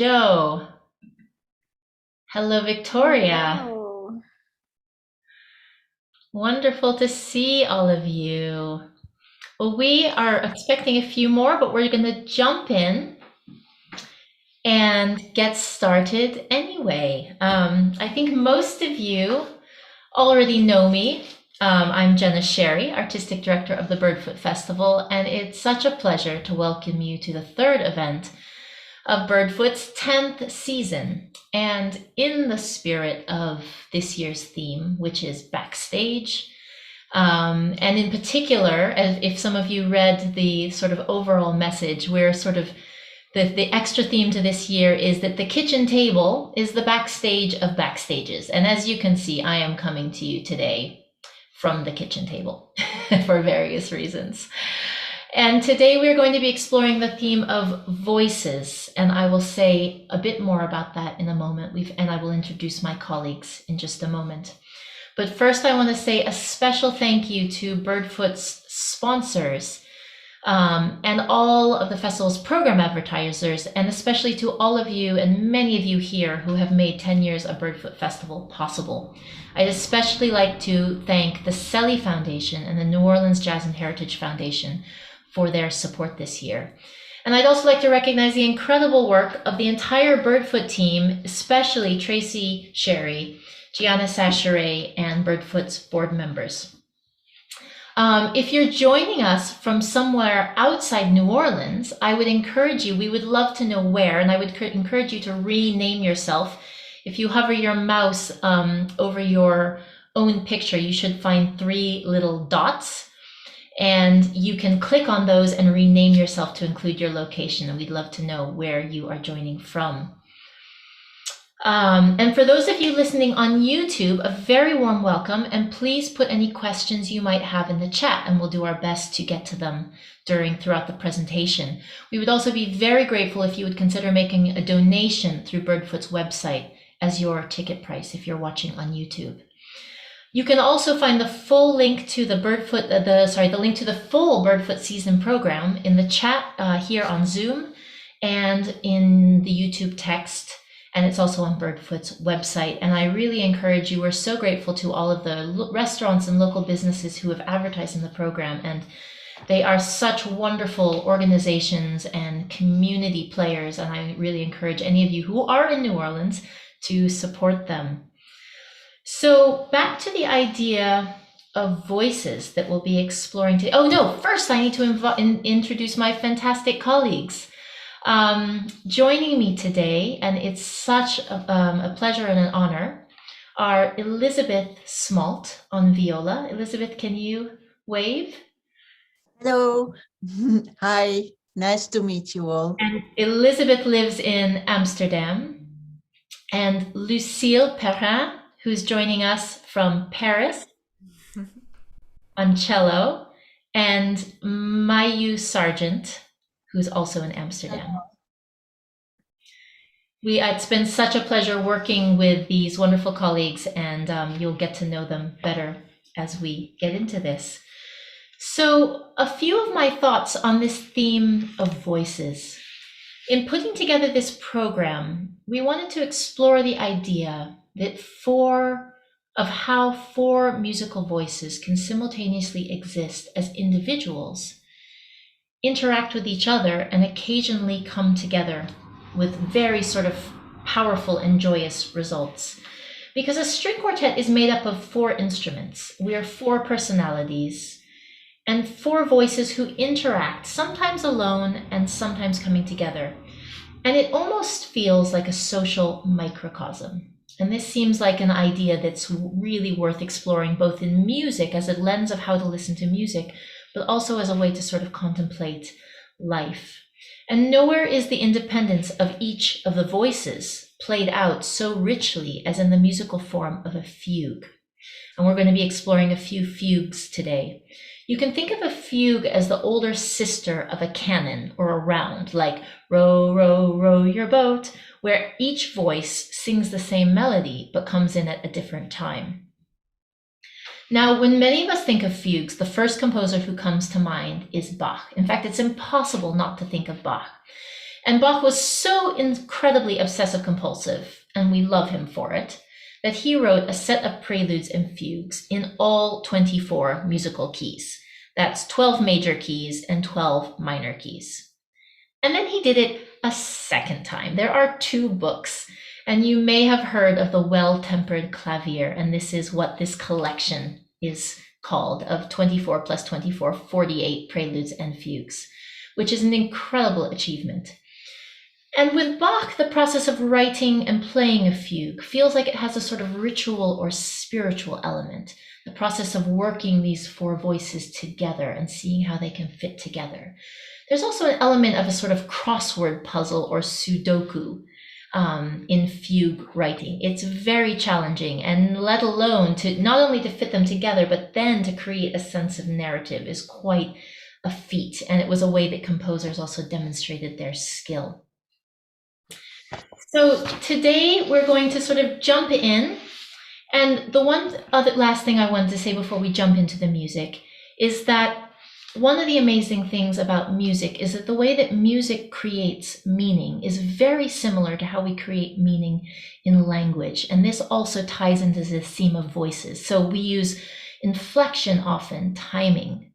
Joe. Hello, Victoria. Hello. Wonderful to see all of you. Well, we are expecting a few more, but we're going to jump in and get started anyway. I think most of you already know me. I'm Jenna Sherry, Artistic Director of the Birdfoot Festival, and it's such a pleasure to welcome you to the third event of Birdfoot's 10th season. And in the spirit of this year's theme, which is Backstage, and in particular, if some of you read the sort of overall message, we're sort of the extra theme to this year is that the kitchen table is the backstage of backstages. And as you can see, I am coming to you today from the kitchen table for various reasons. And today we're going to be exploring the theme of voices, and I will say a bit more about that in a moment, and I will introduce my colleagues in just a moment. But first I want to say a special thank you to Birdfoot's sponsors, and all of the festival's program advertisers, and especially to all of you and many of you here who have made 10 years of Birdfoot Festival possible. I'd especially like to thank the Selly Foundation and the New Orleans Jazz and Heritage Foundation for their support this year. And I'd also like to recognize the incredible work of the entire Birdfoot team, especially Tracy Sherry, Gianna Sacheret, and Birdfoot's board members. If you're joining us from somewhere outside New Orleans, I would encourage you, we would love to know where, and I would encourage you to rename yourself. If you hover your mouse over your own picture, you should find 3 little dots, and you can click on those and rename yourself to include your location, and we'd love to know where you are joining from. And for those of you listening on YouTube, a very warm welcome, and please put any questions you might have in the chat, and we'll do our best to get to them throughout the presentation. We would also be very grateful if you would consider making a donation through Birdfoot's website as your ticket price if you're watching on YouTube. You can also find the full link to the link to the full Birdfoot season program in the chat here on Zoom and in the YouTube text, and it's also on Birdfoot's website. And I really encourage you, we're so grateful to all of the restaurants and local businesses who have advertised in the program, and they are such wonderful organizations and community players, and I really encourage any of you who are in New Orleans to support them. So back to the idea of voices that we'll be exploring today. Oh no, first I need to introduce my fantastic colleagues. Joining me today, and it's such a pleasure and an honor, are Elizabeth Smalt on viola. Elizabeth, can you wave? Hello. Hi, nice to meet you all. And Elizabeth lives in Amsterdam. And Lucille Perrin, who's joining us from Paris on cello, and Mayu Sargent, who's also in Amsterdam. It's been such a pleasure working with these wonderful colleagues, and you'll get to know them better as we get into this. So a few of my thoughts on this theme of voices. In putting together this program, we wanted to explore the idea that how 4 musical voices can simultaneously exist as individuals, interact with each other, and occasionally come together with very sort of powerful and joyous results. Because a string quartet is made up of 4 instruments. We are 4 personalities and 4 voices who interact, sometimes alone and sometimes coming together. And it almost feels like a social microcosm. And this seems like an idea that's really worth exploring, both in music as a lens of how to listen to music, but also as a way to sort of contemplate life. And nowhere is the independence of each of the voices played out so richly as in the musical form of a fugue. And we're going to be exploring a few fugues today. You can think of a fugue as the older sister of a canon or a round, like row, row, row your boat, where each voice sings the same melody but comes in at a different time. Now, when many of us think of fugues, the first composer who comes to mind is Bach. In fact, it's impossible not to think of Bach. And Bach was so incredibly obsessive compulsive, and we love him for it, that he wrote a set of preludes and fugues in all 24 musical keys. That's 12 major keys and 12 minor keys. And then he did it a second time. There are 2 books, and you may have heard of the Well-Tempered Clavier, and this is what this collection is called, of 24 plus 24, 48 preludes and fugues, which is an incredible achievement. And with Bach, the process of writing and playing a fugue feels like it has a sort of ritual or spiritual element, the process of working these 4 voices together and seeing how they can fit together. There's also an element of a sort of crossword puzzle or Sudoku in fugue writing. It's very challenging, and let alone to not only to fit them together, but then to create a sense of narrative is quite a feat. And it was a way that composers also demonstrated their skill. So today we're going to sort of jump in, and the one other last thing I wanted to say before we jump into the music is that one of the amazing things about music is that the way that music creates meaning is very similar to how we create meaning in language, and this also ties into the theme of voices. So we use inflection often, timing,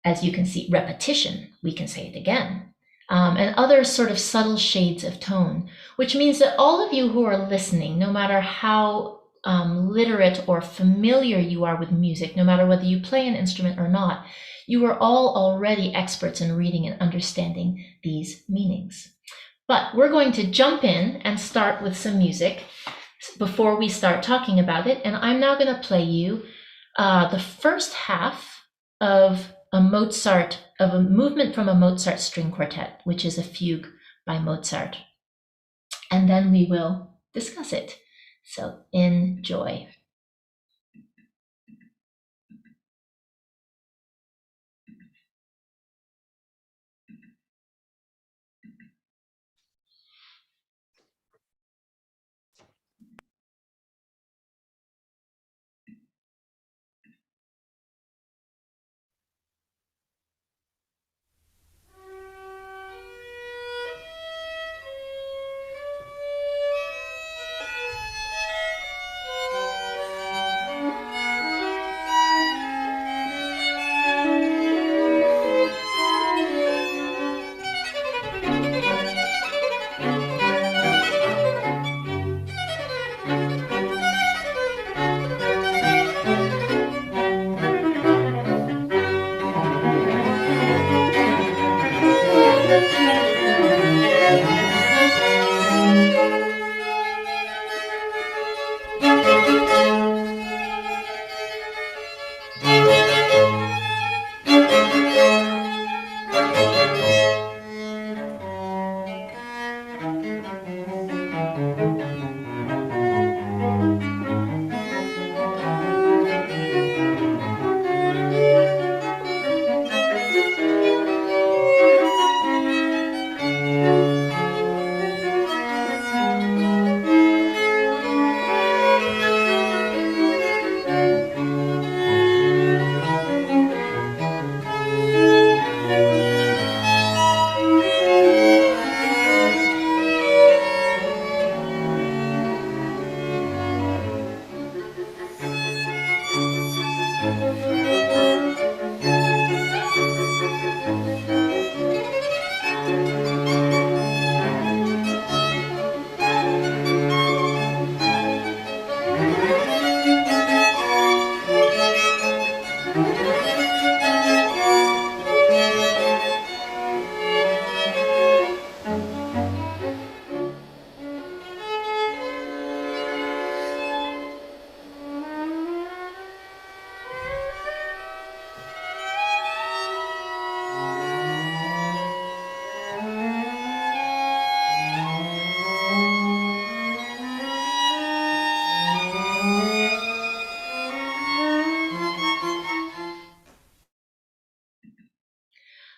as you can see, repetition, we can say it again. And other sort of subtle shades of tone, which means that all of you who are listening, no matter how literate or familiar you are with music, no matter whether you play an instrument or not, you are all already experts in reading and understanding these meanings. But we're going to jump in and start with some music before we start talking about it. And I'm now going to play you the first half of a movement from a Mozart string quartet, which is a fugue by Mozart. And then we will discuss it. So enjoy.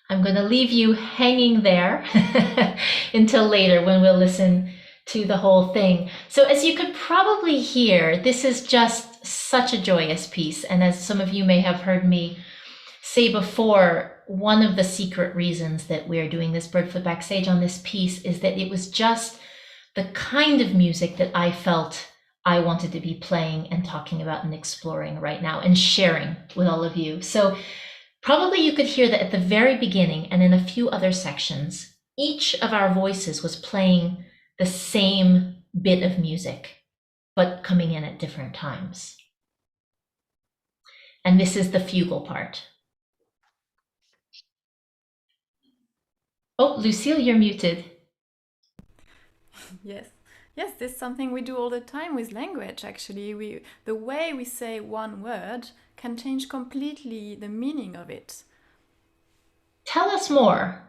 I'm going to leave you hanging there until later when we'll listen to the whole thing. So as you could probably hear, this is just such a joyous piece. And as some of you may have heard me say before, one of the secret reasons that we're doing this Birdfoot Backstage on this piece is that it was just the kind of music that I felt I wanted to be playing and talking about and exploring right now and sharing with all of you. So probably you could hear that at the very beginning and in a few other sections, each of our voices was playing the same bit of music, but coming in at different times. And this is the fugal part. Oh, Lucille, you're muted. Yes. Yes, this is something we do all the time with language, actually. The way we say one word can change completely the meaning of it. Tell us more.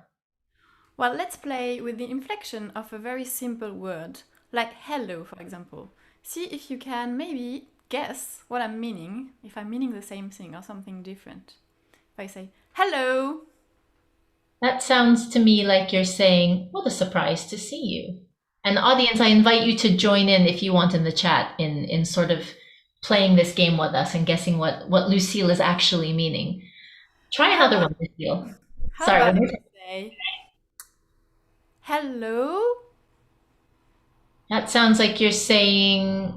Well, let's play with the inflection of a very simple word, like hello, for example. See if you can maybe guess what I'm meaning, if I'm meaning the same thing or something different. If I say hello. That sounds to me like you're saying, what a surprise to see you. And audience, I invite you to join in if you want in the chat in sort of playing this game with us and guessing what Lucille is actually meaning. Try another one, Lucille. How about you say hello? That sounds like you're saying,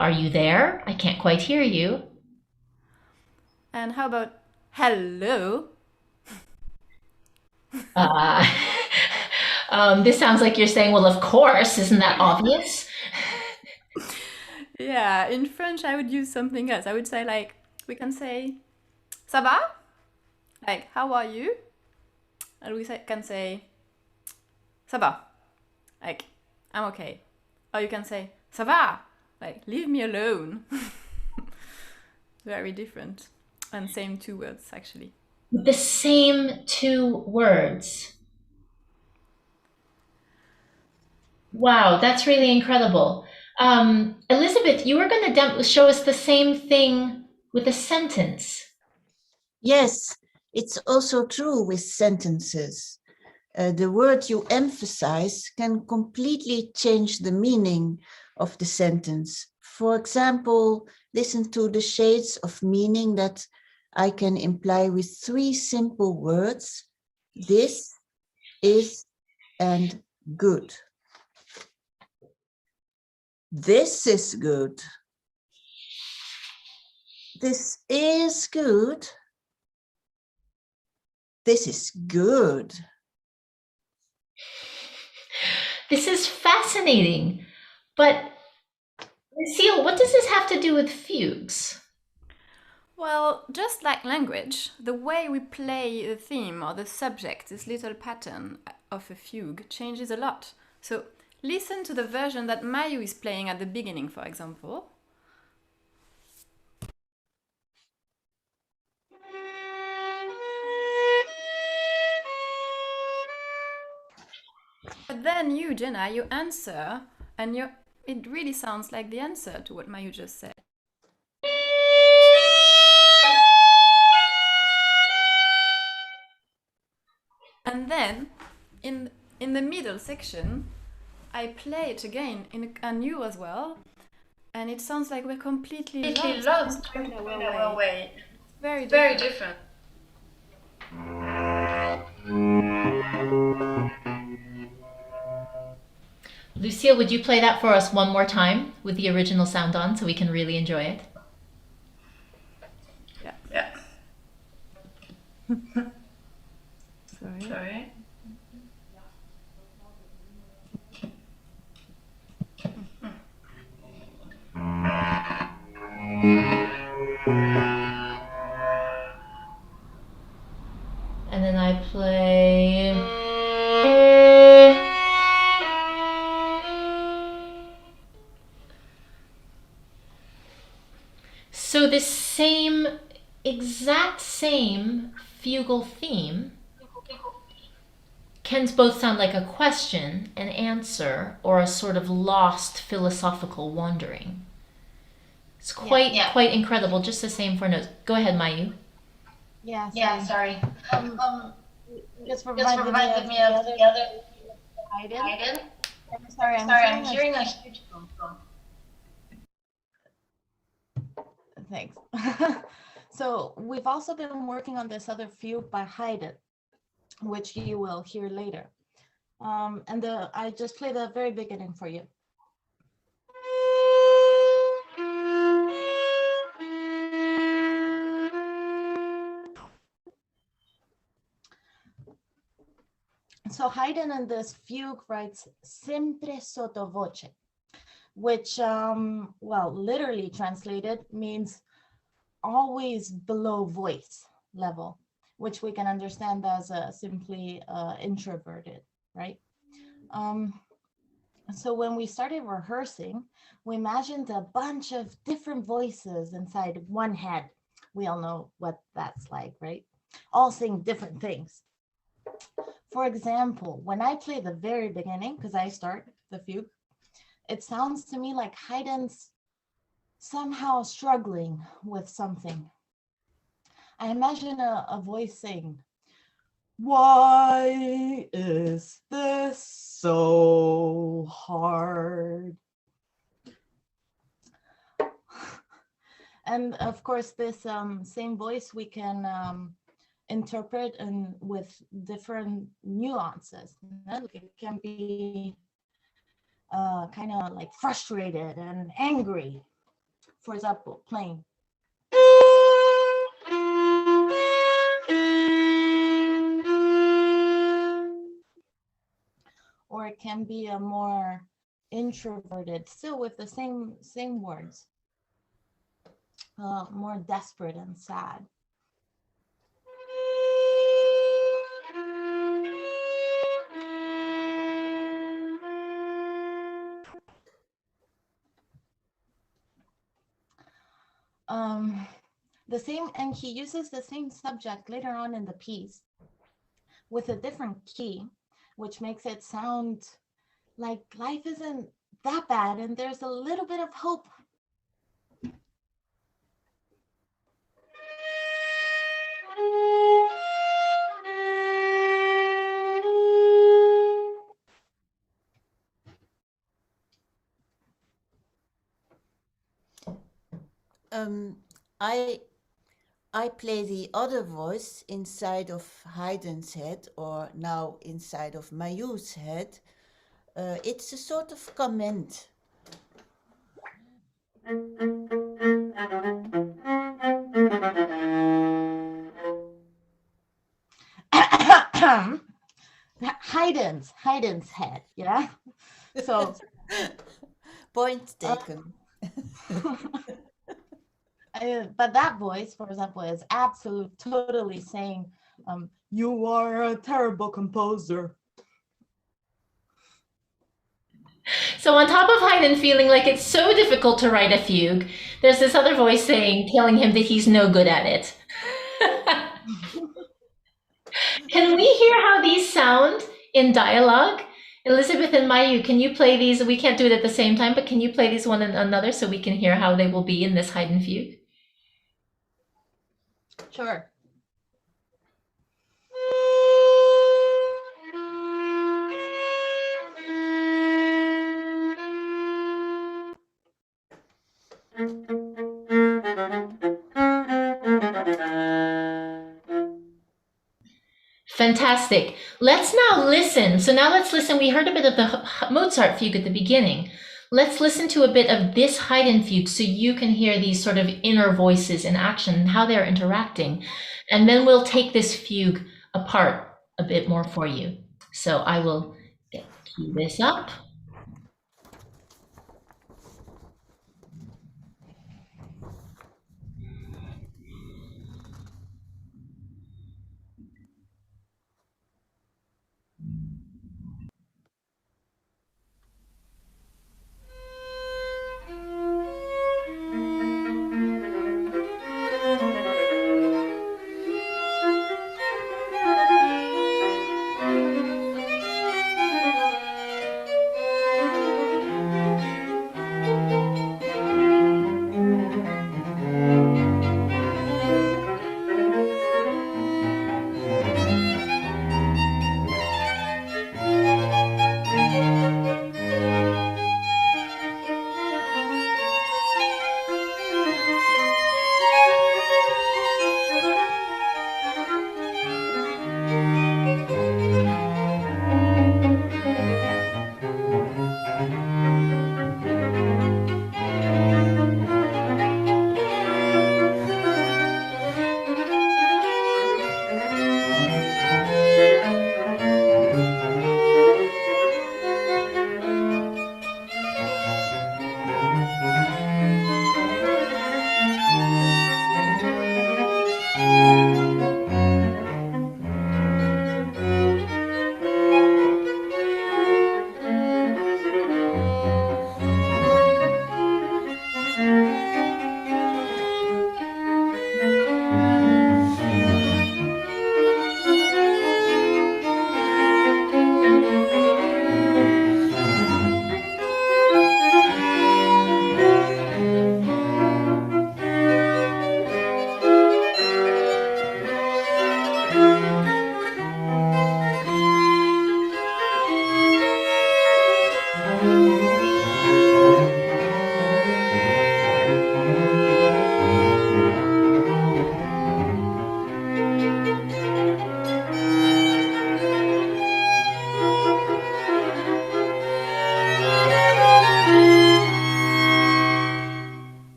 are you there? I can't quite hear you. And how about hello? This sounds like you're saying, well, of course, isn't that obvious? Yeah, in French I would use something else. I would say like, we can say, ça va? Like, how are you? And we can say, ça va? Like, I'm okay. Or you can say, ça va? Like, leave me alone. Very different. And same two words, actually. The same two words. Wow, that's really incredible. Elizabeth, you were going to show us the same thing with a sentence. Yes, it's also true with sentences. The word you emphasize can completely change the meaning of the sentence. For example, listen to the shades of meaning that I can imply with three simple words: this, is, and good. This is good. This is good. This is good. This is fascinating. But, Lucille, what does this have to do with fugues? Well, just like language, the way we play the theme or the subject, this little pattern of a fugue, changes a lot. So listen to the version that Mayu is playing at the beginning, for example. But then you, Jenna, you answer, and it really sounds like the answer to what Mayu just said. And then, in the middle section, I play it again in anew as well, and it sounds like we're completely lost in our way. Very different. Lucille, would you play that for us one more time with the original sound on so we can really enjoy it? Yeah. Sorry. And then I play. So this exact same fugal theme can both sound like a question, an answer, or a sort of lost philosophical wandering. It's quite incredible, just the same for notes. Go ahead, Mayu. Yeah, sorry. Just provide me the other Haydn. Sorry, I'm hearing a huge phone. Thanks. So we've also been working on this other fugue by Haydn, which you will hear later. I just play the very beginning for you. So Haydn in this fugue writes sempre sotto voce, which, well, literally translated means always below voice level, which we can understand as simply introverted, right? So when we started rehearsing, we imagined a bunch of different voices inside one head. We all know what that's like, right? All saying different things. For example, when I play the very beginning, because I start the fugue, it sounds to me like Haydn's somehow struggling with something. I imagine a voice saying, "Why is this so hard?" And of course, this same voice we can interpret and with different nuances. It can be kind of like frustrated and angry. For example, playing. Or it can be a more introverted, still with the same words, more desperate and sad. The same, and he uses the same subject later on in the piece with a different key, which makes it sound like life isn't that bad and there's a little bit of hope. I play the other voice inside of Haydn's head, or now inside of Mayu's head. It's a sort of comment. Haydn's head, yeah. So Point taken. But that voice, for example, is totally saying, "You are a terrible composer." So on top of Haydn feeling like it's so difficult to write a fugue, there's this other voice telling him that he's no good at it. Can we hear how these sound in dialogue? Elizabeth and Mayu, can you play these? We can't do it at the same time, but can you play these one and another so we can hear how they will be in this Haydn fugue? Sure. Fantastic. Let's now listen. So now let's listen. We heard a bit of the Mozart fugue at the beginning. Let's listen to a bit of this Haydn fugue so you can hear these sort of inner voices in action and how they're interacting. And then we'll take this fugue apart a bit more for you. So I will cue this up.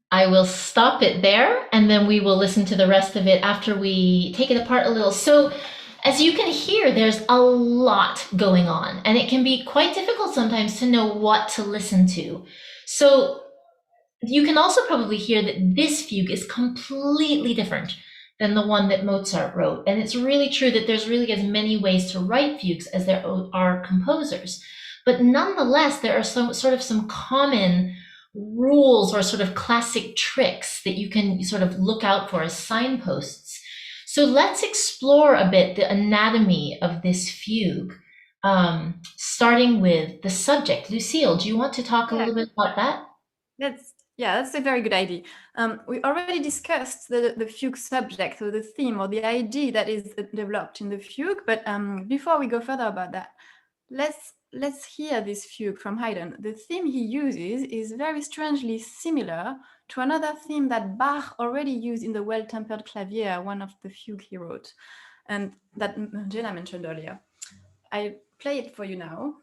I will stop it there, and then we will listen to the rest of it after we take it apart a little. So, as you can hear, there's a lot going on, and it can be quite difficult sometimes to know what to listen to. So, you can also probably hear that this fugue is completely different than the one that Mozart wrote. And it's really true that there's really as many ways to write fugues as there are composers. But nonetheless, there are some common rules or sort of classic tricks that you can sort of look out for as signposts. So let's explore a bit the anatomy of this fugue, starting with the subject. Lucille, do you want to talk a little bit about that? That's a very good idea. We already discussed the fugue subject, or the theme, or the idea that is developed in the fugue. But before we go further about that, let's hear this fugue from Haydn. The theme he uses is very strangely similar to another theme that Bach already used in the Well-Tempered Clavier, one of the fugue he wrote, and that Jenna mentioned earlier. I play it for you now.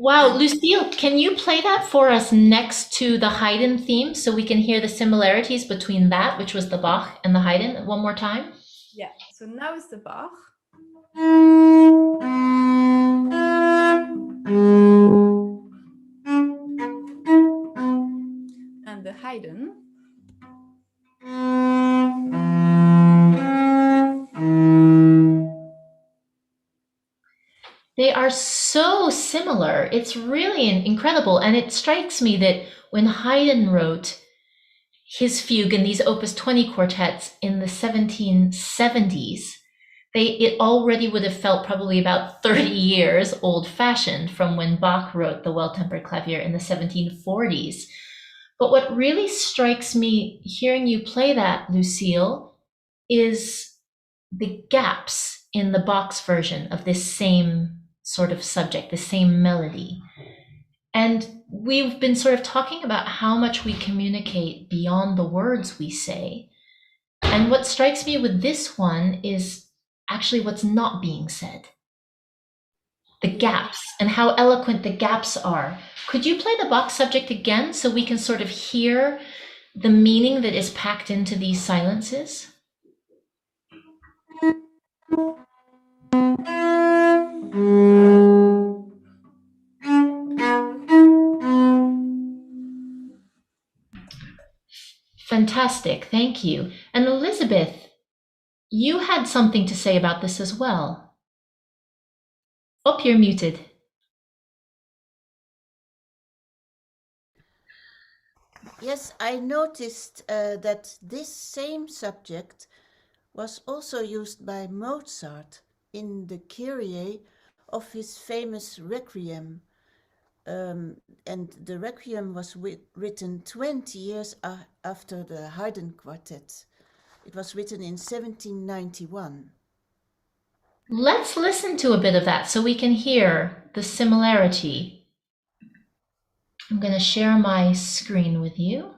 Wow, Lucille, can you play that for us next to the Haydn theme so we can hear the similarities between that, which was the Bach, and the Haydn one more time? Yeah, so now it's the Bach. And the Haydn. They are so similar. It's really incredible. And it strikes me that when Haydn wrote his fugue in these Opus 20 quartets in the 1770s, it already would have felt probably about 30 years old-fashioned from when Bach wrote the Well-Tempered Clavier in the 1740s. But what really strikes me hearing you play that, Lucille, is the gaps in the Bach's version of this same sort of subject, the same melody. And we've been sort of talking about how much we communicate beyond the words we say. And what strikes me with this one is actually what's not being said. The gaps and how eloquent the gaps are. Could you play the Bach subject again so we can sort of hear the meaning that is packed into these silences? Fantastic, thank you. And Elizabeth, you had something to say about this as well. Oh, you're muted. Yes, I noticed that this same subject was also used by Mozart in the Kyrie of his famous Requiem. And the Requiem was written 20 years after the Haydn Quartet. It was written in 1791. Let's listen to a bit of that so we can hear the similarity. I'm going to share my screen with you.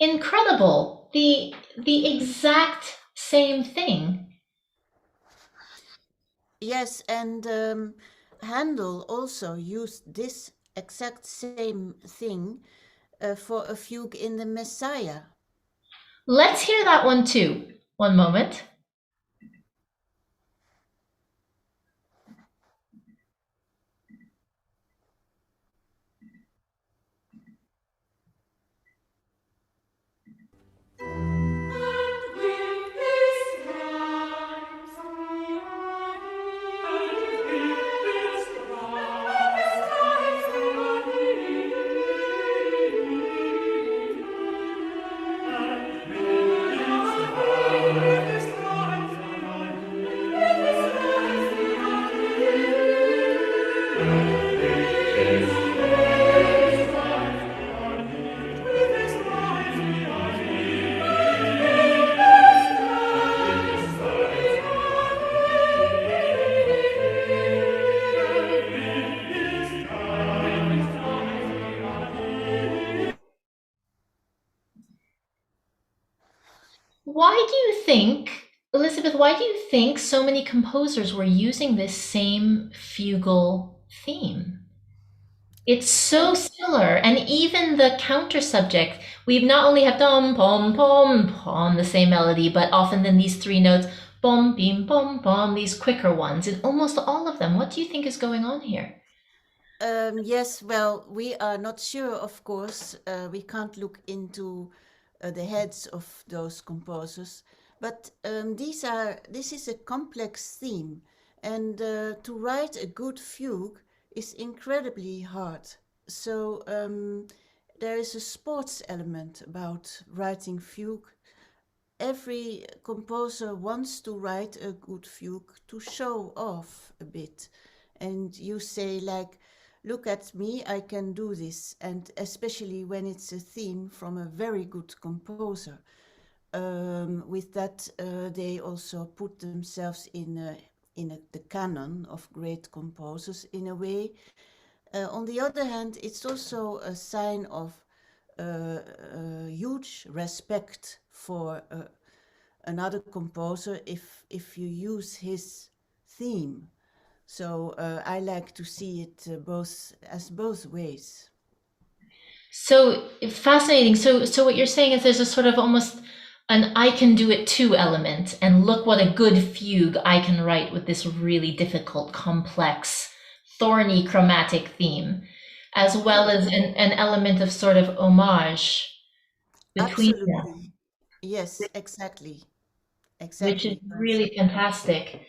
Incredible. The exact same thing. Yes, and Handel also used this exact same thing for a fugue in the Messiah. Let's hear that one too. One moment. Why do you think, Elizabeth, why do you think so many composers were using this same fugal theme? It's so similar, and even the counter subject, we not only have dum pom pom pom, the same melody, but often then these three notes, bom bim bom bom, these quicker ones in almost all of them. What do you think is going on here? Yes, well, we are not sure, of course. We can't look into the heads of those composers, but this is a complex theme, and to write a good fugue is incredibly hard. So there is a sports element about writing fugue. Every composer wants to write a good fugue to show off a bit, and you say like, look at me, I can do this. And especially when it's a theme from a very good composer. With that, they also put themselves in the canon of great composers in a way. On the other hand, it's also a sign of huge respect for another composer if you use his theme. So I like to see it both ways. So fascinating. So what you're saying is there's a sort of almost an I can do it too element, and look what a good fugue I can write with this really difficult, complex, thorny chromatic theme, as well as an element of sort of homage between them, Absolutely. Yes, exactly. which is Exactly. really fantastic.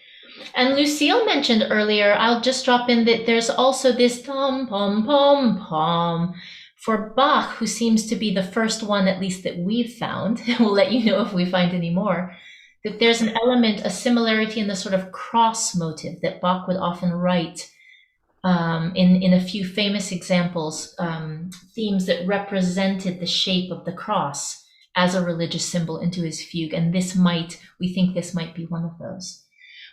And Lucille mentioned earlier, I'll just drop in that there's also this tom pom pom pom for Bach, who seems to be the first one, at least that we've found. We'll let you know if we find any more. That there's an element, a similarity in the sort of cross motive that Bach would often write in a few famous examples, themes that represented the shape of the cross as a religious symbol into his fugue. And we think this might be one of those.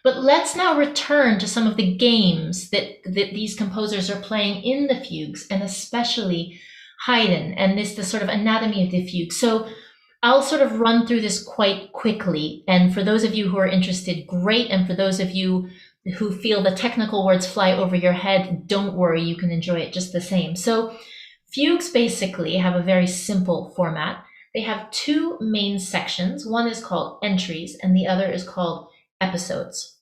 But let's now return to some of the games that these composers are playing in the fugues, and especially Haydn, and the sort of anatomy of the fugue. So I'll sort of run through this quite quickly. And for those of you who are interested, great. And for those of you who feel the technical words fly over your head, don't worry, you can enjoy it just the same. So fugues basically have a very simple format. They have two main sections. One is called entries, and the other is called episodes.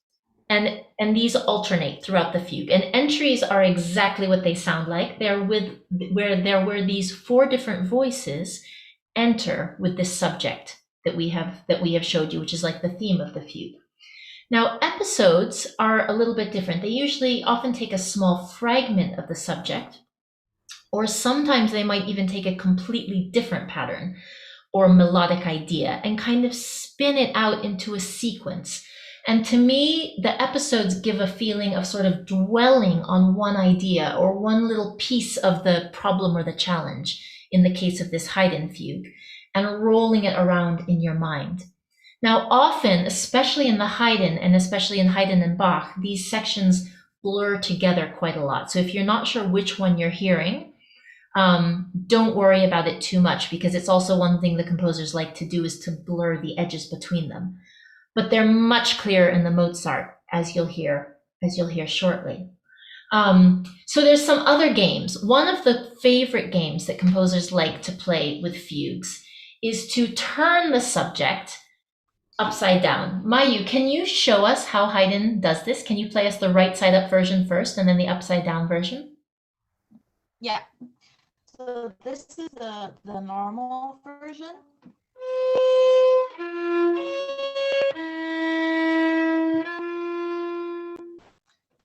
And these alternate throughout the fugue. And entries are exactly what they sound like. They're where these four different voices enter with this subject that we have showed you, which is like the theme of the fugue. Now, episodes are a little bit different. They usually often take a small fragment of the subject, or sometimes they might even take a completely different pattern or melodic idea and kind of spin it out into a sequence. And to me, the episodes give a feeling of sort of dwelling on one idea or one little piece of the problem or the challenge, in the case of this Haydn fugue, and rolling it around in your mind. Now, often, especially in the Haydn, and especially in Haydn and Bach, these sections blur together quite a lot. So if you're not sure which one you're hearing, don't worry about it too much, because it's also one thing the composers like to do is to blur the edges between them. But they're much clearer in the Mozart, as you'll hear shortly. So there's some other games. One of the favorite games that composers like to play with fugues is to turn the subject upside down. Mayu, can you show us how Haydn does this? Can you play us the right side up version first and then the upside down version? Yeah. So this is the normal version.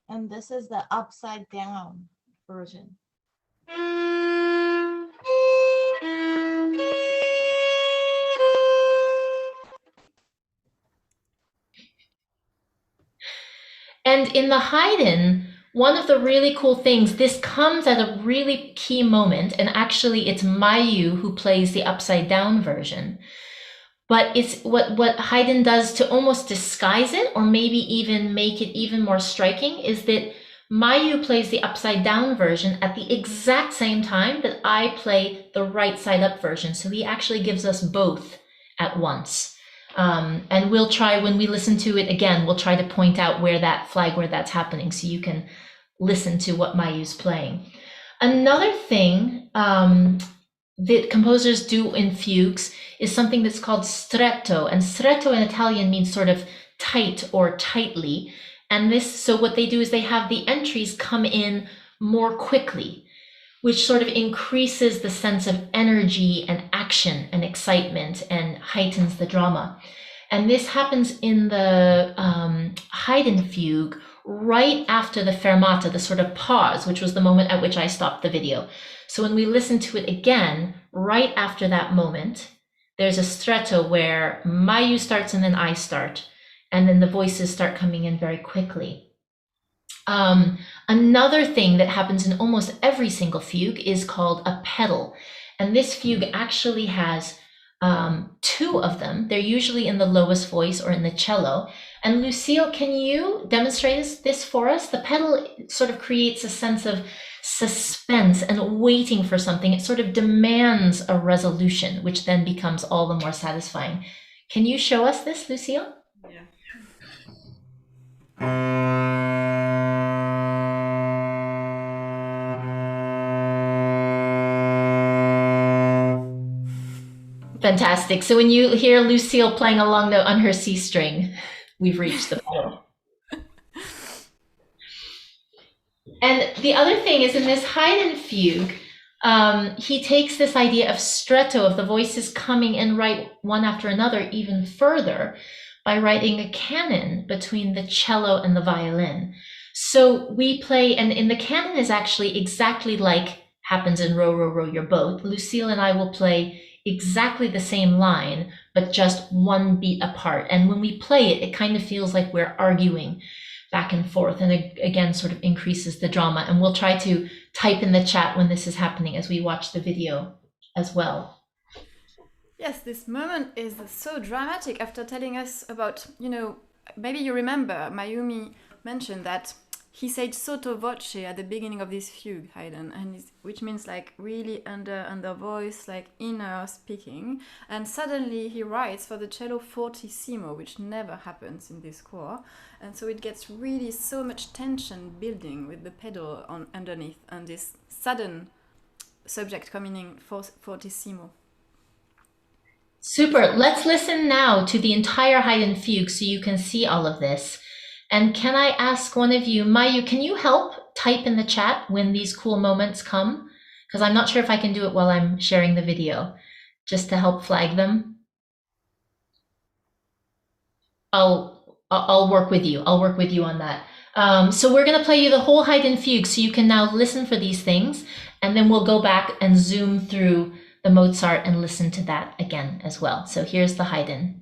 And this is the upside down version. And in the Haydn, one of the really cool things, this comes at a really key moment, and actually it's Mayu who plays the upside down version. But it's what Haydn does to almost disguise it, or maybe even make it even more striking, is that Mayu plays the upside down version at the exact same time that I play the right side up version. So he actually gives us both at once. And we'll try, when we listen to it again, we'll try to point out where that's happening so you can listen to what Mayu's playing. Another thing that composers do in fugues is something that's called stretto, and stretto in Italian means sort of tight or tightly. And so what they do is they have the entries come in more quickly, which sort of increases the sense of energy and action and excitement and heightens the drama. And this happens in the Haydn fugue right after the fermata, the sort of pause, which was the moment at which I stopped the video. So when we listen to it again, right after that moment, there's a stretto where Mayu starts and then I start, and then the voices start coming in very quickly. Another thing that happens in almost every single fugue is called a pedal. And this fugue actually has two of them. They're usually in the lowest voice or in the cello. And Lucille, can you demonstrate this for us? The pedal sort of creates a sense of suspense and waiting for something. It sort of demands a resolution, which then becomes all the more satisfying. Can you show us this, Lucille? Yeah. Fantastic. So when you hear Lucille playing a long note on her C string, we've reached the pedal. And the other thing is, in this Haydn fugue, he takes this idea of stretto, of the voices coming in right one after another, even further by writing a canon between the cello and the violin. So we play, and in the canon is actually exactly like happens in Row, Row, Row Your Boat. Lucille and I will play exactly the same line, but just one beat apart. And when we play it, it kind of feels like we're arguing back and forth, and again sort of increases the drama. And we'll try to type in the chat when this is happening as we watch the video as well. Yes, this moment is so dramatic. After telling us about, maybe you remember Mayumi mentioned that he said sotto voce at the beginning of this fugue, Haydn, and which means like really under voice, like inner speaking. And suddenly he writes for the cello fortissimo, which never happens in this score. And so it gets really so much tension building with the pedal underneath and this sudden subject coming in fortissimo. Super. Let's listen now to the entire Haydn fugue so you can see all of this. And can I ask one of you, Mayu, can you help type in the chat when these cool moments come? Because I'm not sure if I can do it while I'm sharing the video, just to help flag them. I'll work with you. I'll work with you on that. So we're going to play you the whole Haydn fugue so you can now listen for these things, and then we'll go back and zoom through the Mozart and listen to that again as well. So here's the Haydn.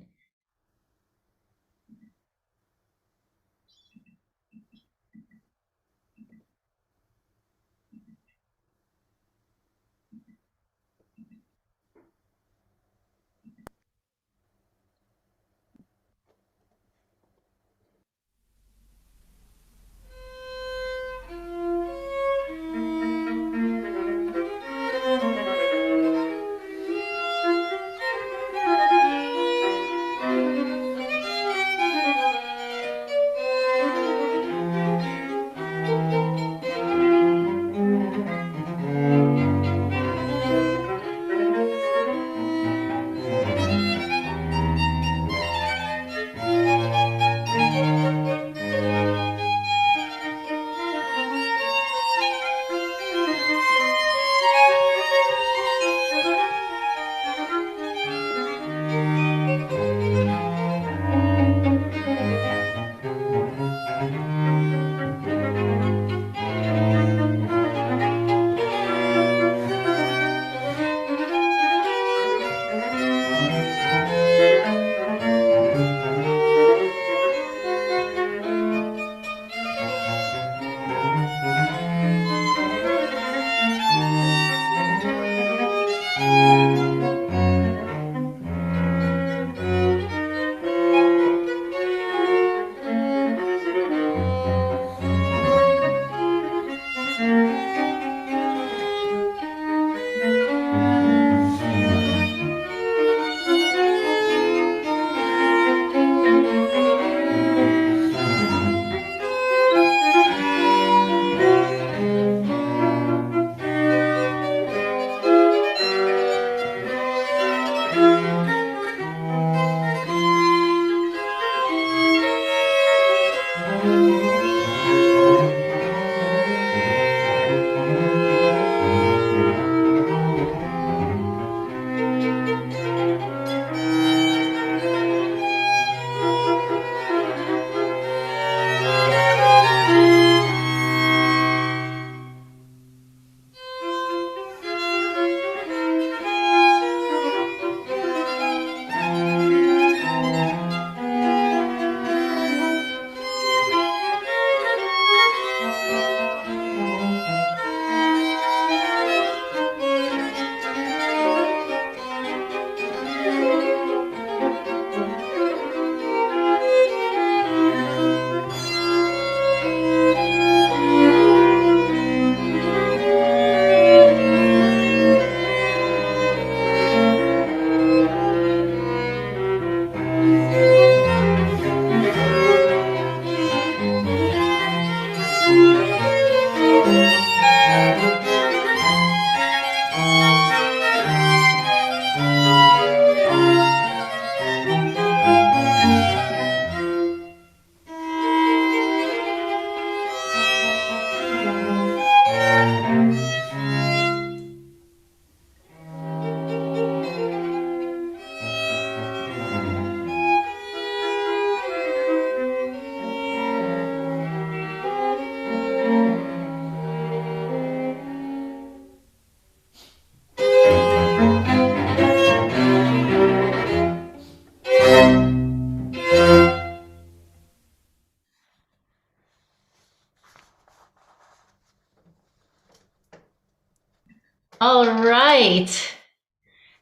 All right.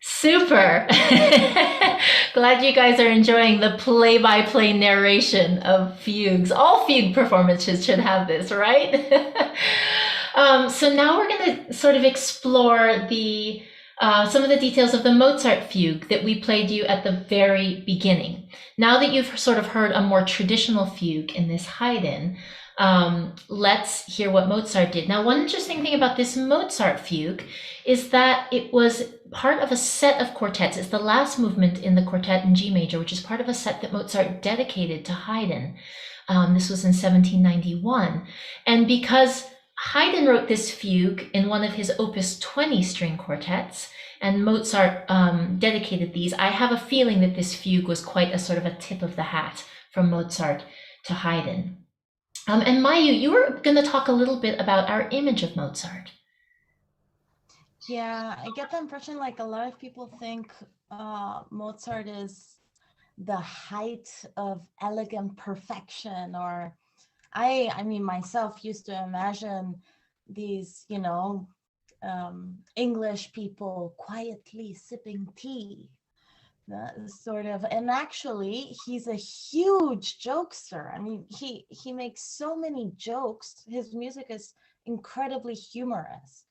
Super. Glad you guys are enjoying the play-by-play narration of fugues. All fugue performances should have this, right? So now we're going to sort of explore the some of the details of the Mozart fugue that we played you at the very beginning. Now that you've sort of heard a more traditional fugue in this Haydn, let's hear what Mozart did. Now, one interesting thing about this Mozart fugue is that it was part of a set of quartets. It's the last movement in the quartet in G major, which is part of a set that Mozart dedicated to Haydn. This was in 1791. And because Haydn wrote this fugue in one of his opus 20 string quartets, and Mozart dedicated these, I have a feeling that this fugue was quite a sort of a tip of the hat from Mozart to Haydn. And Mayu, you were going to talk a little bit about our image of Mozart. Yeah, I get the impression like a lot of people think Mozart is the height of elegant perfection, or I mean, myself used to imagine these, English people quietly sipping tea, sort of. And actually, he's a huge jokester. I mean, he makes so many jokes. His music is incredibly humorous.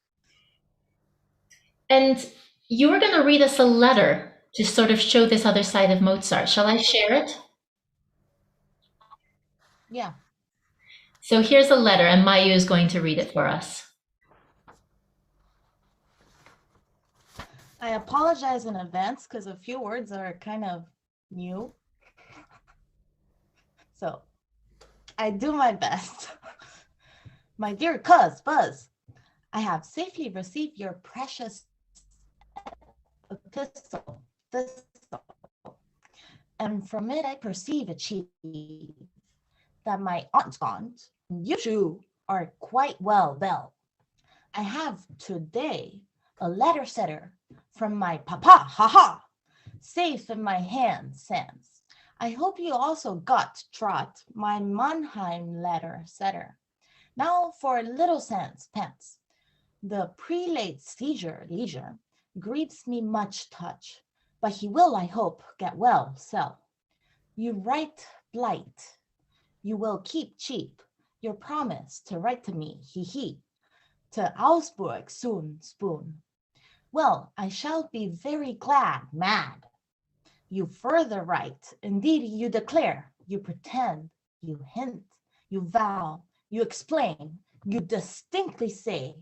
And you were going to read us a letter to sort of show this other side of Mozart. Shall I share it? Yeah. So here's a letter, and Mayu is going to read it for us. I apologize in advance because a few words are kind of new. So I do my best. My dear Cuz, Buzz, I have safely received your precious epistle, and from it I perceive that my aunt, you two are quite well, Belle. I have today a letter setter from my papa, safe in my hand, sans. I hope you also got, Trot, my Mannheim letter setter. Now for a little sans, pence. The prelate's leisure grieves me much touch, but he will, I hope, get well, sell. You write blight. You will keep cheap your promise to write to me, he. To Augsburg soon, spoon. Well, I shall be very glad, mad. You further write, indeed you declare, you pretend, you hint, you vow, you explain, you distinctly say,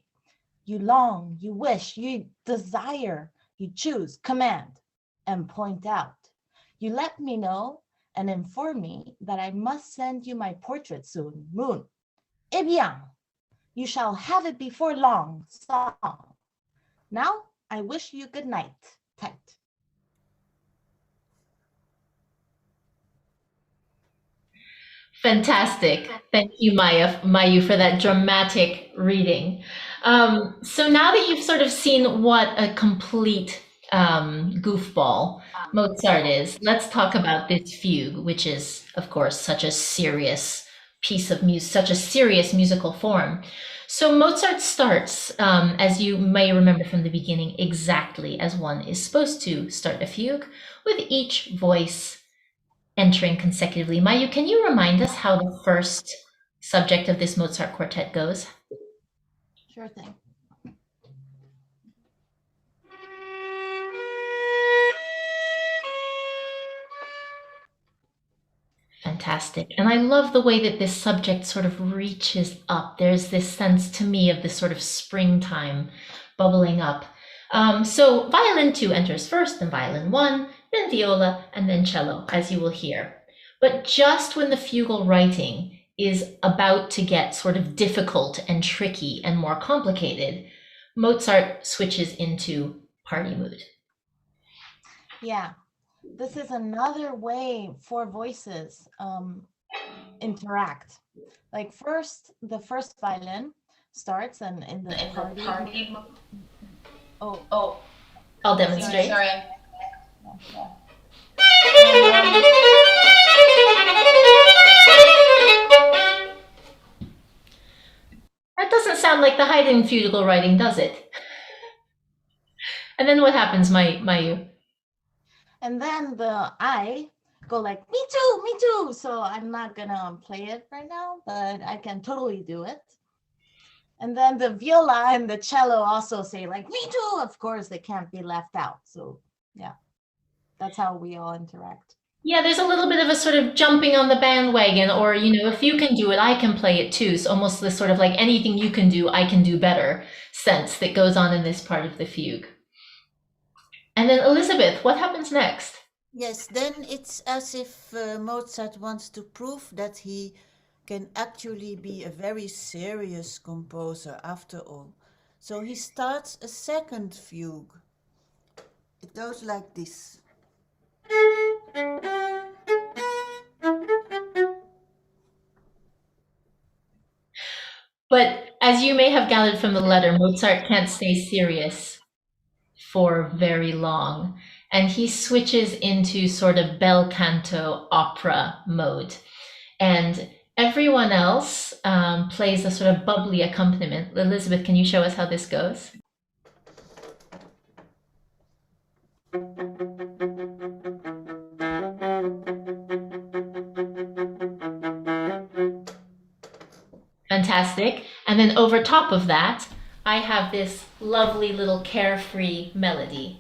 you long, you wish, you desire, you choose, command, and point out. You let me know and inform me that I must send you my portrait soon, moon. Eh bien, you shall have it before long, song. Now, I wish you good night, tight. Fantastic. Thank you, Mayu, for that dramatic reading. So now that you've sort of seen what a complete goofball Mozart is, let's talk about this fugue, which is, of course, such a serious piece of music, such a serious musical form. So Mozart starts, as you may remember from the beginning, exactly as one is supposed to start a fugue, with each voice entering consecutively. Mayu, can you remind us how the first subject of this Mozart quartet goes? Sure thing. Fantastic. And I love the way that this subject sort of reaches up. There's this sense to me of this sort of springtime bubbling up. So violin 2 enters first, then violin 1, then viola, and then cello, as you will hear. But just when the fugal writing is about to get sort of difficult and tricky and more complicated, Mozart switches into party mood. Yeah, this is another way for voices interact. Like the first violin starts and in the party. Oh, I'll demonstrate. sorry. That doesn't sound like the Haydn fugal writing, does it? And then what happens, Mayu? And then I go like, me too. So I'm not gonna play it right now, but I can totally do it. And then the viola and the cello also say like, me too. Of course, they can't be left out. So yeah, that's how we all interact. Yeah, there's a little bit of a sort of jumping on the bandwagon, or, if you can do it, I can play it too. So almost this sort of like anything you can do, I can do better sense that goes on in this part of the fugue. And then Elizabeth, what happens next? Yes, then it's as if Mozart wants to prove that he can actually be a very serious composer after all. So he starts a second fugue. It goes like this. But as you may have gathered from the letter, Mozart can't stay serious for very long. And he switches into sort of bel canto opera mode. And everyone else plays a sort of bubbly accompaniment. Elizabeth, can you show us how this goes? Fantastic. And then over top of that, I have this lovely little carefree melody.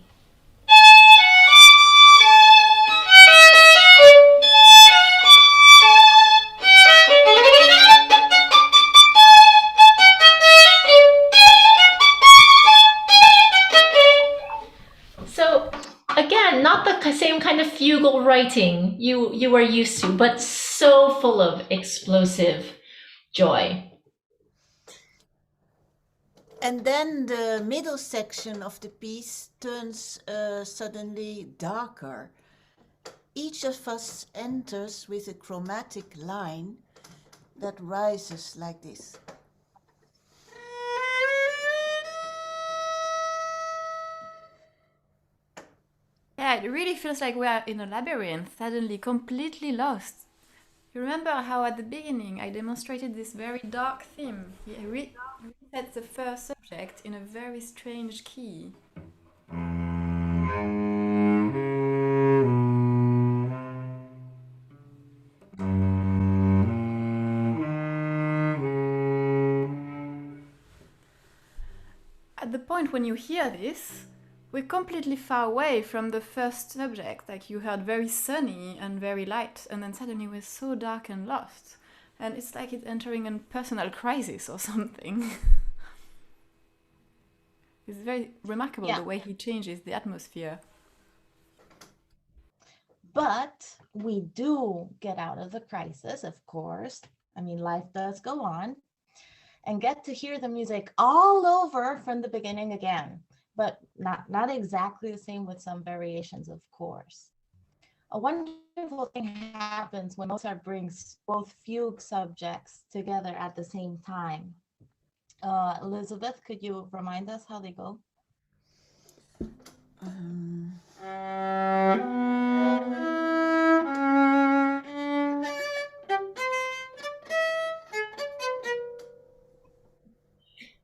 So again, not the same kind of fugal writing you are used to, but so full of explosive joy. And then the middle section of the piece turns suddenly darker. Each of us enters with a chromatic line that rises like this. Yeah, it really feels like we are in a labyrinth, suddenly completely lost. You remember how at the beginning I demonstrated this very dark theme? He sets the first subject in a very strange key. At the point when you hear this, we're completely far away from the first subject. Like you heard very sunny and very light, and then suddenly we're so dark and lost. And it's like it's entering a personal crisis or something. It's very remarkable the way he changes the atmosphere. But we do get out of the crisis, of course. I mean, life does go on, and get to hear the music all over from the beginning again, but not exactly the same, with some variations, of course. A wonderful thing happens when Mozart brings both fugue subjects together at the same time. Elizabeth, could you remind us how they go?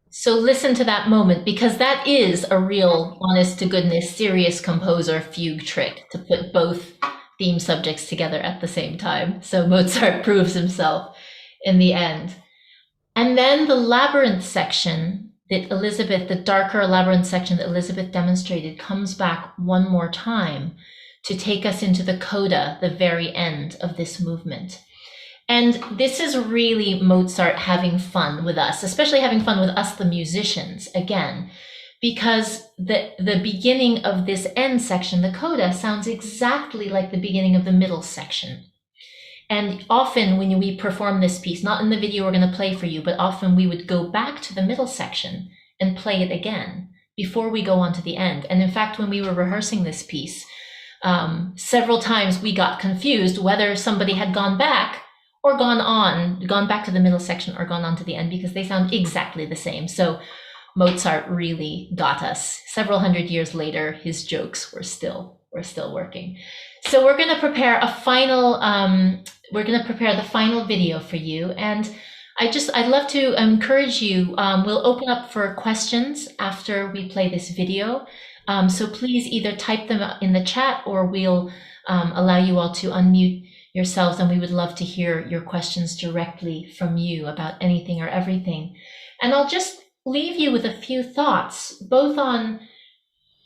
So listen to that moment, because that is a real, honest to goodness, serious composer fugue trick, to put both theme subjects together at the same time. So Mozart proves himself in the end. And then the labyrinth section that Elizabeth, the darker labyrinth section that Elizabeth demonstrated, comes back one more time to take us into the coda, the very end of this movement. And this is really Mozart having fun with us, especially having fun with us, the musicians, again, because the beginning of this end section, the coda, sounds exactly like the beginning of the middle section. And often when we perform this piece, not in the video we're going to play for you, but often we would go back to the middle section and play it again before we go on to the end. And in fact, when we were rehearsing this piece, several times we got confused whether somebody had gone back or gone back to the middle section or gone on to the end, because they sound exactly the same. So Mozart really got us. Several hundred years later, his jokes were still working. So we're going to prepare the final video for you. And I'd love to encourage you. We'll open up for questions after we play this video. So please either type them in the chat, or we'll allow you all to unmute yourselves, and we would love to hear your questions directly from you about anything or everything. And I'll just leave you with a few thoughts, both on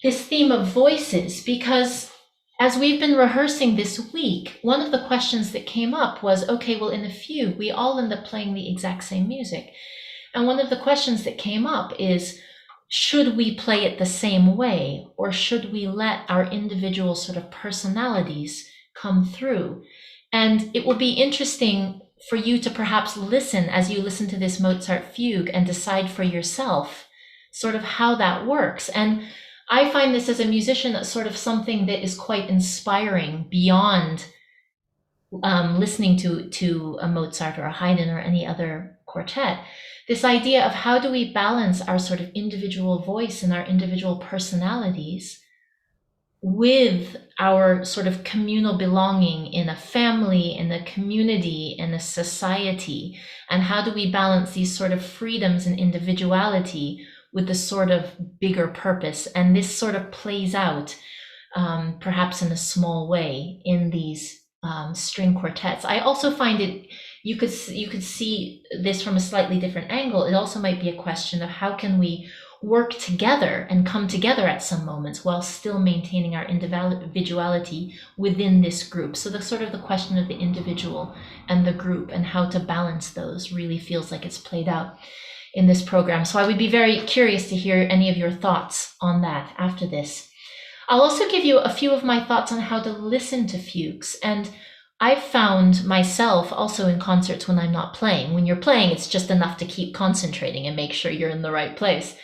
this theme of voices, because as we've been rehearsing this week, one of the questions that came up was, okay, well, in a fugue, we all end up playing the exact same music. And one of the questions that came up is, should we play it the same way, or should we let our individual sort of personalities come through? And it will be interesting for you to perhaps listen as you listen to this Mozart fugue and decide for yourself sort of how that works. And I find this as a musician as sort of something that is quite inspiring beyond listening to a Mozart or a Haydn or any other quartet. This idea of how do we balance our sort of individual voice and our individual personalities with our sort of communal belonging in a family, in a community, in a society, and how do we balance these sort of freedoms and individuality with the sort of bigger purpose. And this sort of plays out perhaps in a small way in these string quartets. I also find you could see this from a slightly different angle. It also might be a question of how can we work together and come together at some moments while still maintaining our individuality within this group. So the sort of the question of the individual and the group and how to balance those really feels like it's played out in this program. So I would be very curious to hear any of your thoughts on that after this. I'll also give you a few of my thoughts on how to listen to fugues. And I've found myself also in concerts when I'm not playing. When you're playing, it's just enough to keep concentrating and make sure you're in the right place.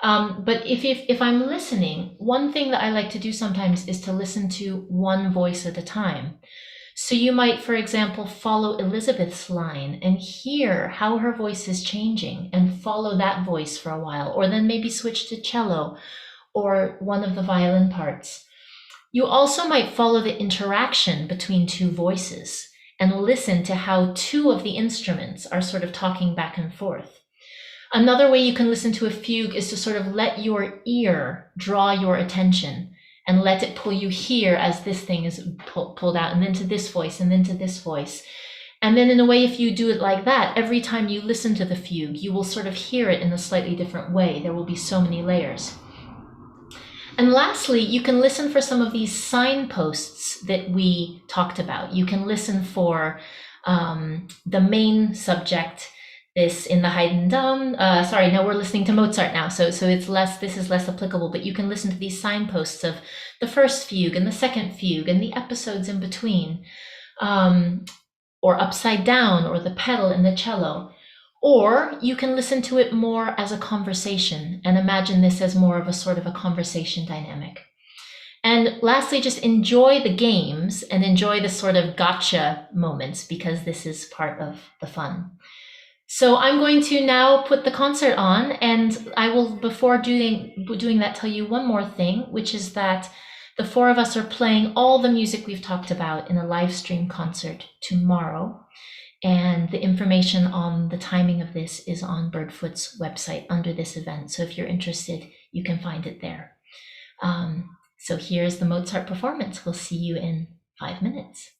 But if I'm listening, one thing that I like to do sometimes is to listen to one voice at a time. So you might, for example, follow Elizabeth's line and hear how her voice is changing and follow that voice for a while, or then maybe switch to cello or one of the violin parts. You also might follow the interaction between two voices and listen to how two of the instruments are sort of talking back and forth. Another way you can listen to a fugue is to sort of let your ear draw your attention and let it pull you here as this thing is pulled out, and then to this voice, and then to this voice. And then in a way, if you do it like that, every time you listen to the fugue, you will sort of hear it in a slightly different way. There will be so many layers. And lastly, you can listen for some of these signposts that we talked about. You can listen for the main subject, this in the Haydn now we're listening to Mozart now, so this is less applicable, but you can listen to these signposts of the first fugue and the second fugue and the episodes in between, or upside down, or the pedal in the cello. Or you can listen to it more as a conversation and imagine this as more of a sort of a conversation dynamic. And lastly, just enjoy the games and enjoy the sort of gotcha moments, because this is part of the fun. So I'm going to now put the concert on, and I will, before doing that, tell you one more thing, which is that the four of us are playing all the music we've talked about in a live stream concert tomorrow. And the information on the timing of this is on Birdfoot's website under this event. So if you're interested, you can find it there. So here's the Mozart performance. We'll see you in 5 minutes.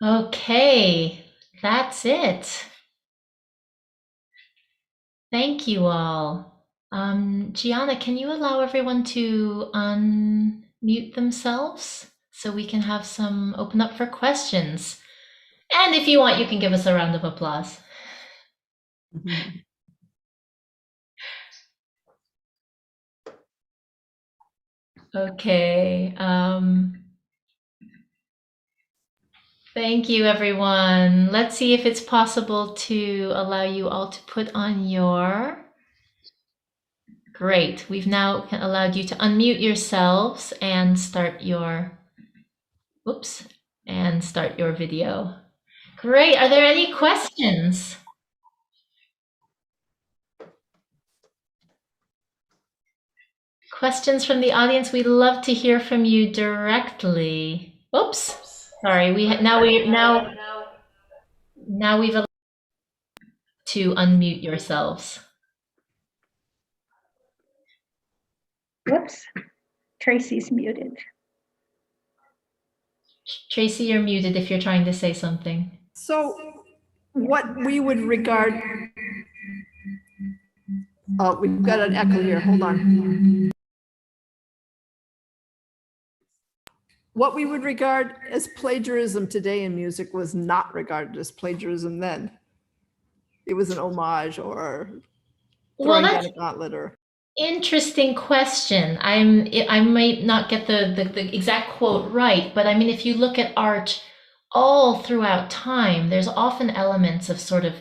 Okay, that's it. Thank you all. Gianna, can you allow everyone to unmute themselves so we can have some open up for questions? And if you want, you can give us a round of applause. Okay. Thank you, everyone. Let's see if it's possible to allow you all to put on your... Great. We've now allowed you to unmute yourselves and start your... Oops. And start your video. Great. Are there any questions? Questions from the audience? We'd love to hear from you directly. Oops. Sorry. Now we've allowed to unmute yourselves. Whoops, Tracy's muted. Tracy, you're muted if you're trying to say something. So what we would regard, oh, we've got an echo here, hold on. What we would regard as plagiarism today in music was not regarded as plagiarism then. It was an homage or throwing down a gauntlet or... Interesting question. I might not get the exact quote right, but I mean, if you look at art all throughout time, there's often elements of sort of,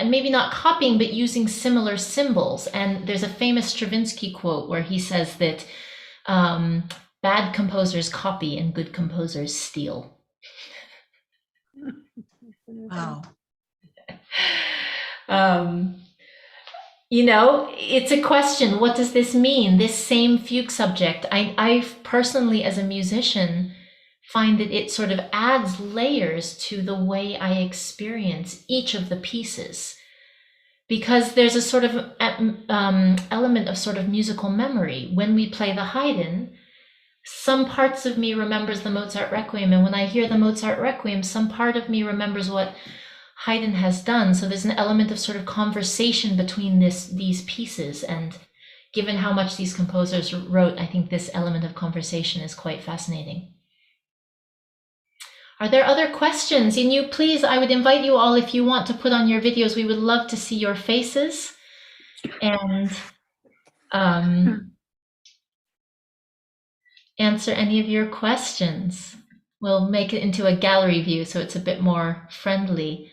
maybe not copying, but using similar symbols. And there's a famous Stravinsky quote where he says that bad composers copy and good composers steal. Wow. You know, it's a question. What does this mean? This same fugue subject. I personally, as a musician, find that it sort of adds layers to the way I experience each of the pieces, because there's a sort of element of sort of musical memory. When we play the Haydn, some parts of me remembers the Mozart Requiem, and when I hear the Mozart Requiem, some part of me remembers what Haydn has done. So there's an element of sort of conversation between these pieces, and given how much these composers wrote, I think this element of conversation is quite fascinating. Are there other questions? And you, please, I would invite you all, if you want to put on your videos, we would love to see your faces and answer any of your questions. We'll make it into a gallery view so it's a bit more friendly.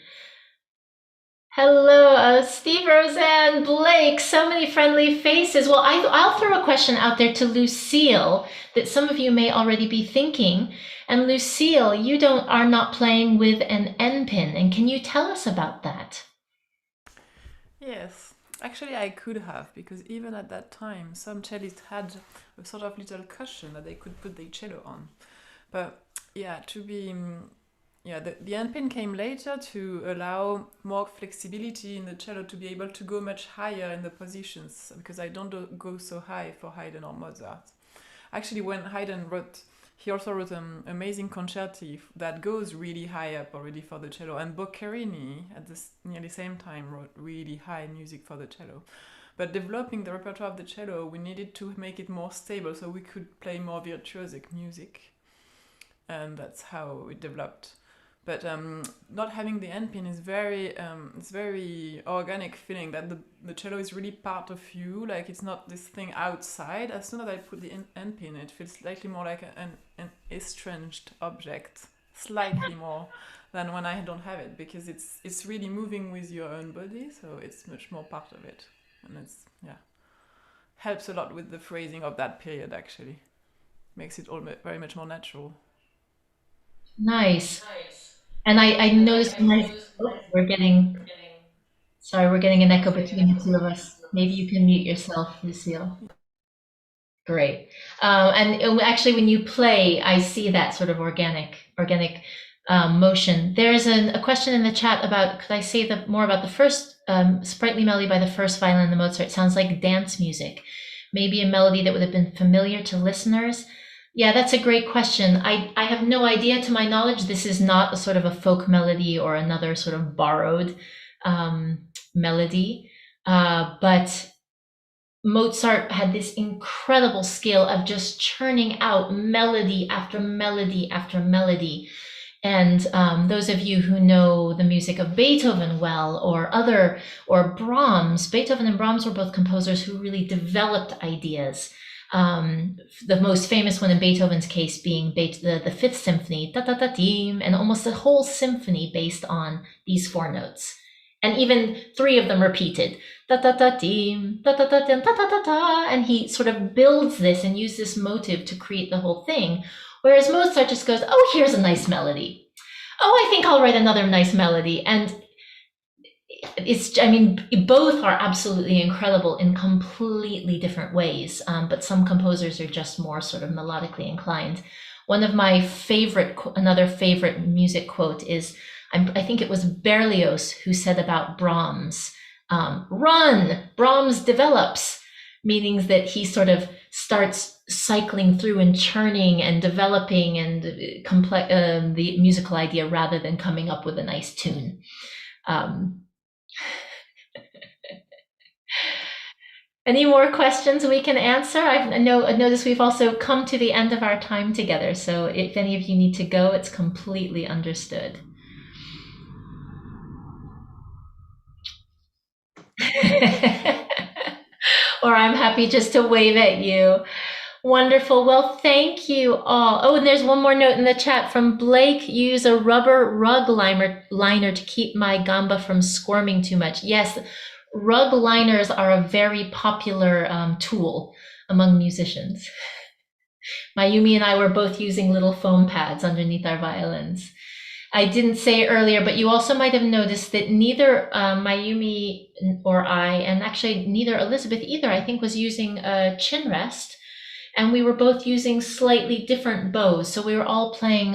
Hello, Steve, Roseanne, Blake, so many friendly faces. Well, I'll throw a question out there to Lucille that some of you may already be thinking. And Lucille, you are not playing with an N pin, and can you tell us about that? Yes, actually I could have, because even at that time, some cellists had a sort of little cushion that they could put their cello on. But yeah, the N pin came later to allow more flexibility in the cello to be able to go much higher in the positions, because I don't go so high for Haydn or Mozart. Actually, when Haydn wrote, he also wrote an amazing concerti that goes really high up already for the cello, and Boccherini at this nearly same time wrote really high music for the cello. But developing the repertoire of the cello, we needed to make it more stable so we could play more virtuosic music, and that's how it developed. But not having the N pin is it's very organic feeling that the cello is really part of you, like it's not this thing outside. As soon as I put the N pin, it feels slightly more like an estranged object, slightly more than when I don't have it, because it's really moving with your own body, so it's much more part of it, and it's helps a lot with the phrasing of that period. Actually, makes it all very much more natural. Nice. And I noticed we're getting an echo between the two of us. Maybe you can mute yourself, Lucille. Great. And actually, when you play, I see that sort of organic motion. There's a question in the chat about, could I say more about the first sprightly melody by the first violin in the Mozart? It sounds like dance music. Maybe a melody that would have been familiar to listeners. Yeah, that's a great question. I have no idea. To my knowledge, this is not a sort of a folk melody or another sort of borrowed melody. But Mozart had this incredible skill of just churning out melody after melody after melody. And those of you who know the music of Beethoven well, or Brahms, Beethoven and Brahms were both composers who really developed ideas. The most famous one in Beethoven's case being the Fifth Symphony, ta-ta-ta-teem, and almost a whole symphony based on these four notes. And even three of them repeated, ta-ta-ta-teem, ta-ta-ta-teem, ta-ta-ta-ta, and he sort of builds this and uses this motive to create the whole thing. Whereas Mozart just goes, oh, here's a nice melody. Oh, I think I'll write another nice melody. And both are absolutely incredible in completely different ways. But some composers are just more sort of melodically inclined. One of my another favorite music quote is, I think it was Berlioz who said about Brahms, run, Brahms develops, meaning that he sort of starts cycling through and churning and developing and the musical idea rather than coming up with a nice tune. Any more questions we can answer? I noticed we've also come to the end of our time together, so if any of you need to go, it's completely understood. Or I'm happy just to wave at you. Wonderful. Well, thank you all. Oh, and there's one more note in the chat from Blake. Use a rubber rug liner to keep my gamba from squirming too much. Yes, rug liners are a very popular tool among musicians. Mayumi and I were both using little foam pads underneath our violins. I didn't say earlier, but you also might have noticed that neither Mayumi or I, and actually neither Elizabeth either, I think, was using a chin rest. And we were both using slightly different bows. So we were all playing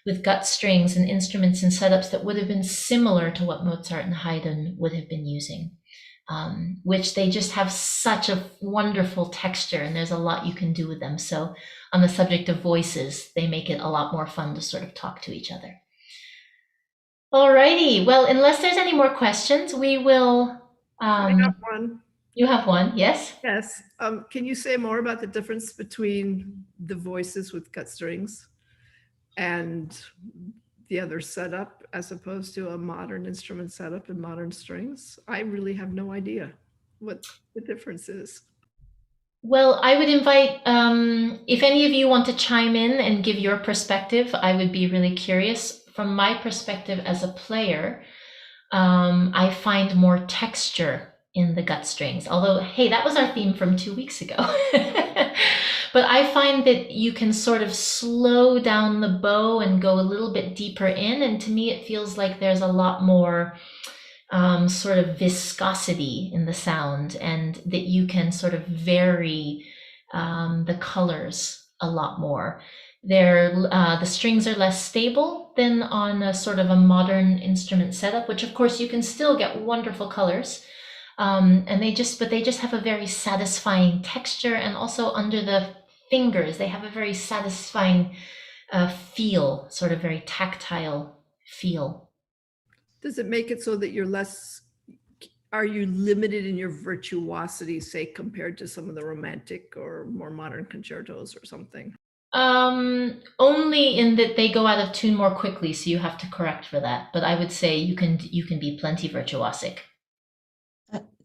with gut strings and instruments and setups that would have been similar to what Mozart and Haydn would have been using, which they just have such a wonderful texture, and there's a lot you can do with them. So on the subject of voices, they make it a lot more fun to sort of talk to each other. Alrighty, well, unless there's any more questions, we will... I got one. You have one, yes? Yes. Can you say more about the difference between the voices with gut strings and the other setup as opposed to a modern instrument setup and modern strings? I really have no idea what the difference is. Well, I would invite, if any of you want to chime in and give your perspective, I would be really curious. From my perspective as a player, I find more texture in the gut strings. Although, hey, that was our theme from 2 weeks ago. But I find that you can sort of slow down the bow and go a little bit deeper in. And to me, it feels like there's a lot more sort of viscosity in the sound, and that you can sort of vary the colors a lot more. The strings are less stable than on a sort of a modern instrument setup, which of course you can still get wonderful colors. And they just have a very satisfying texture, and also under the fingers, they have a very satisfying feel, sort of very tactile feel. Does it make it so that are you limited in your virtuosity, say, compared to some of the romantic or more modern concertos or something? Only in that they go out of tune more quickly, so you have to correct for that. But I would say you can be plenty virtuosic.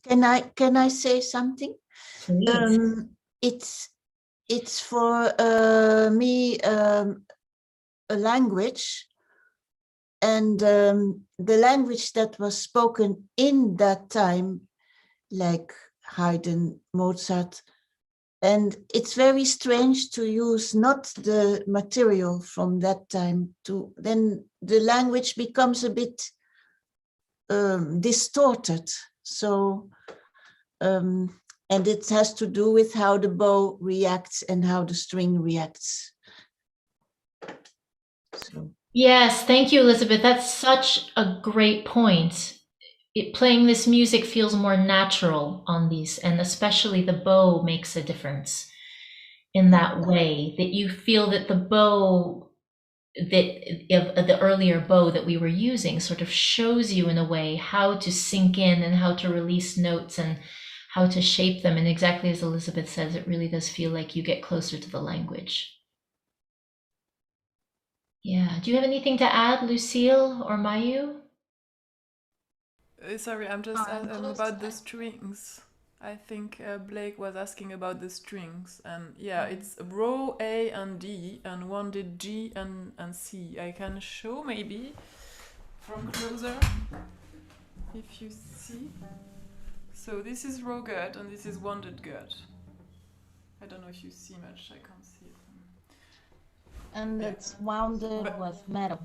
Can I say something? Please. It's for me a language, and the language that was spoken in that time, like Haydn, Mozart. And it's very strange to use not the material from that time then the language becomes a bit distorted. So, and it has to do with how the bow reacts and how the string reacts. So. Yes, thank you, Elizabeth. That's such a great point. Playing this music feels more natural on these, and especially the bow makes a difference. in that way, that you feel that the bow, that of the earlier bow that we were using, sort of shows you in a way how to sink in and how to release notes and how to shape them. And exactly as Elizabeth says, it really does feel like you get closer to the language. Yeah. Do you have anything to add, Lucille or Mayu? Sorry, I'm just about the strings. I think Blake was asking about the strings, and yeah, it's row A and D, and one did G and C. I can show maybe from closer if you see. So this is row gut and this is wounded gut. I don't know if you see much. I can't see it. And it's wounded with metal.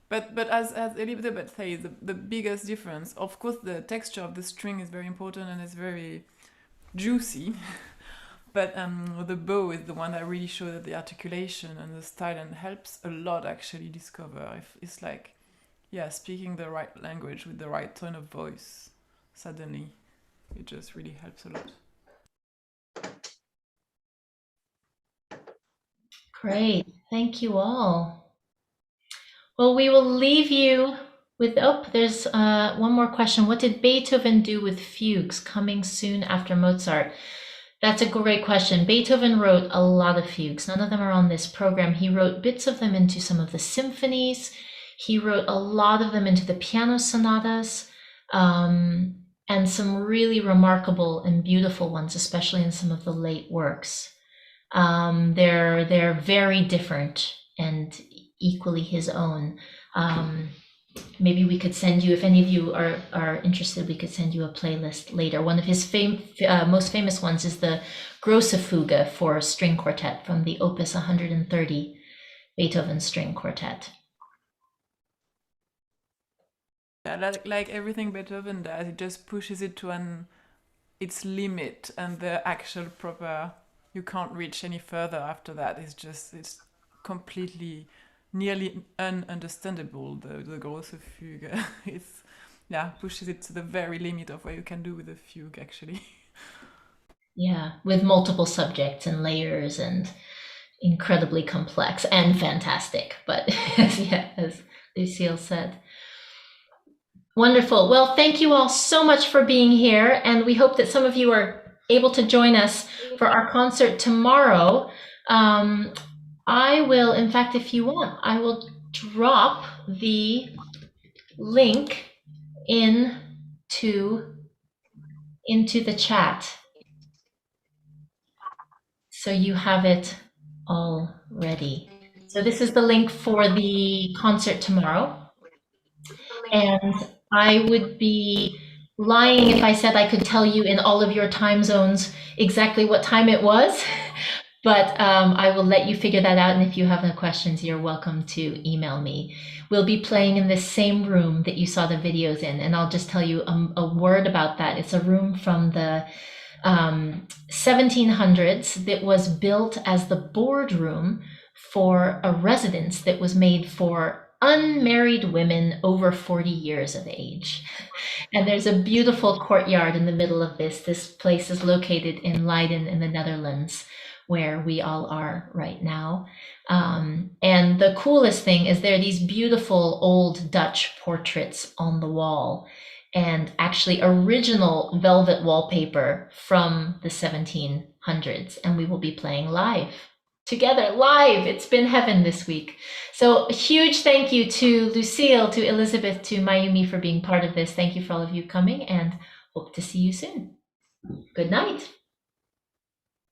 But as Elizabeth says, the biggest difference, of course, the texture of the string is very important and it's very juicy. But the bow is the one that really shows that the articulation and the style and helps a lot actually discover if it's like, yeah, speaking the right language with the right tone of voice. Suddenly, it just really helps a lot. Great. Thank you all. Well, we will leave you with, there's one more question. What did Beethoven do with fugues coming soon after Mozart? That's a great question. Beethoven wrote a lot of fugues. None of them are on this program. He wrote bits of them into some of the symphonies. He wrote a lot of them into the piano sonatas, and some really remarkable and beautiful ones, especially in some of the late works. They're very different and equally his own. Maybe we could send you, if any of you are interested, we could send you a playlist later. One of his most famous ones is the Grosse Fugue for string quartet from the Opus 130 Beethoven string quartet. Yeah, like everything Beethoven does, it just pushes it to its limit, and the actual proper, you can't reach any further after that. It's completely nearly ununderstandable, the Grosse Fugue. It's, yeah, pushes it to the very limit of what you can do with a fugue, actually. Yeah, with multiple subjects and layers and incredibly complex and fantastic, but yeah, as Lucille said. Wonderful. Well, thank you all so much for being here, and we hope that some of you are able to join us for our concert tomorrow. I will, in fact, if you want, I will drop the link into the chat, so you have it all ready. So this is the link for the concert tomorrow, and I would be lying if I said I could tell you in all of your time zones exactly what time it was. But I will let you figure that out. And if you have any questions, you're welcome to email me. We'll be playing in this same room that you saw the videos in. And I'll just tell you a word about that. It's a room from the 1700s that was built as the boardroom for a residence that was made for unmarried women over 40 years of age. And there's a beautiful courtyard in the middle of this. This place is located in Leiden in the Netherlands, where we all are right now. And the coolest thing is there are these beautiful old Dutch portraits on the wall, and actually original velvet wallpaper from the 1700s. And we will be playing live together, live. It's been heaven this week. So a huge thank you to Lucille, to Elizabeth, to Mayumi for being part of this. Thank you for all of you coming, and hope to see you soon. Good night.